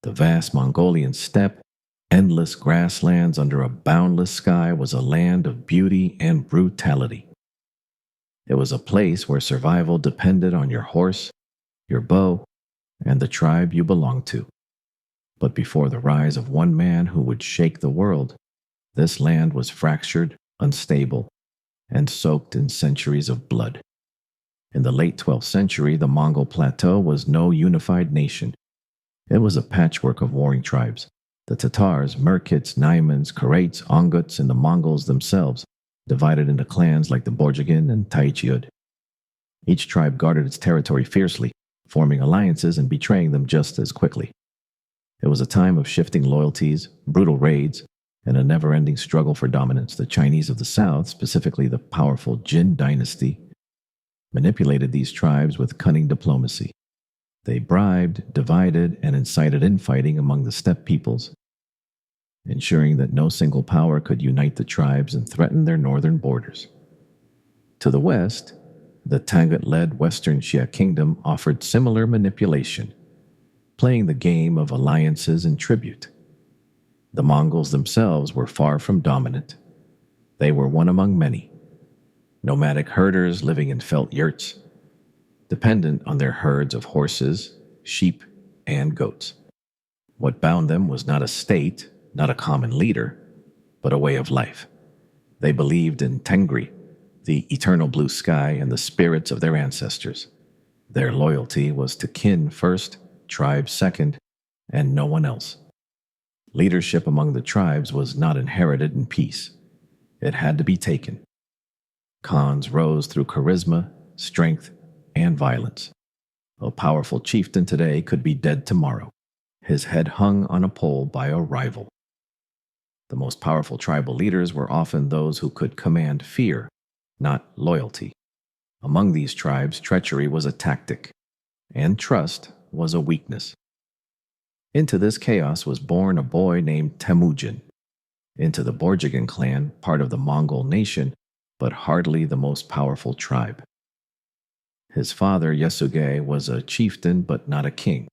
The vast Mongolian steppe, endless grasslands under a boundless sky, was a land of beauty and brutality. It was a place where survival depended on your horse, your bow, and the tribe you belonged to. But before the rise of one man who would shake the world, this land was fractured, unstable, and soaked in centuries of blood. In the late 12th century, the Mongol plateau was no unified nation. It was a patchwork of warring tribes. The Tatars, Merkits, Naimans, Karaits, Onguts, and the Mongols themselves, divided into clans like the Borjigin and Taichiud. Each tribe guarded its territory fiercely, forming alliances and betraying them just as quickly. It was a time of shifting loyalties, brutal raids, and a never-ending struggle for dominance. The Chinese of the south, specifically the powerful Jin dynasty, manipulated these tribes with cunning diplomacy. They bribed, divided, and incited infighting among the steppe peoples, ensuring that no single power could unite the tribes and threaten their northern borders. To the west, the Tangut-led Western Xia kingdom offered similar manipulation, playing the game of alliances and tribute. The Mongols themselves were far from dominant. They were one among many, nomadic herders living in felt yurts, dependent on their herds of horses, sheep, and goats. What bound them was not a state, not a common leader, but a way of life. They believed in Tengri, the eternal blue sky, and the spirits of their ancestors. Their loyalty was to kin first, tribe second, and no one else. Leadership among the tribes was not inherited in peace. It had to be taken. Khans rose through charisma, strength, and violence. A powerful chieftain today could be dead tomorrow, his head hung on a pole by a rival. The most powerful tribal leaders were often those who could command fear, not loyalty. Among these tribes, treachery was a tactic, and trust was a weakness. Into this chaos was born a boy named Temujin. Into the Borjigin clan, part of the Mongol nation, but hardly the most powerful tribe. His father, Yasuge, was a chieftain but not a king.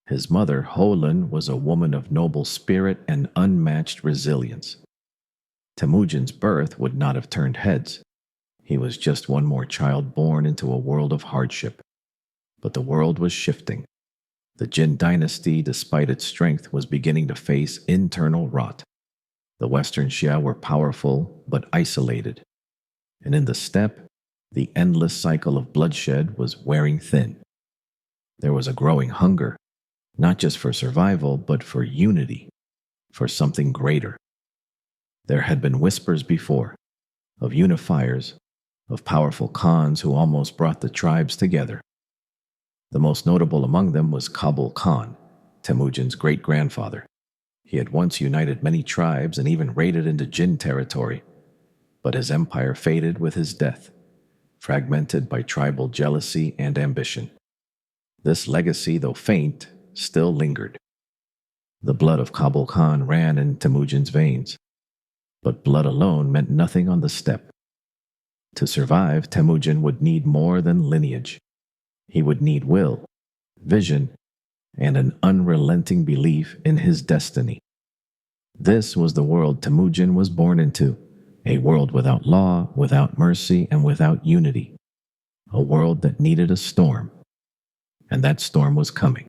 His mother, Holun, was a woman of noble spirit and unmatched resilience. Temujin's birth would not have turned heads. He was just one more child born into a world of hardship. But the world was shifting. The Jin dynasty, despite its strength, was beginning to face internal rot. The Western Xia were powerful but isolated. And in the steppe, the endless cycle of bloodshed was wearing thin. There was a growing hunger, not just for survival, but for unity, for something greater. There had been whispers before, of unifiers, of powerful Khans who almost brought the tribes together. The most notable among them was Kabul Khan, Temujin's great-grandfather. He had once united many tribes and even raided into Jin territory, but his empire faded with his death, fragmented by tribal jealousy and ambition. This legacy, though faint, still lingered. The blood of Kabul Khan ran in Temujin's veins, but blood alone meant nothing on the steppe. To survive, Temujin would need more than lineage. He would need will, vision, and an unrelenting belief in his destiny. This was the world Temujin was born into, a world without law, without mercy, and without unity. A world that needed a storm. And that storm was coming.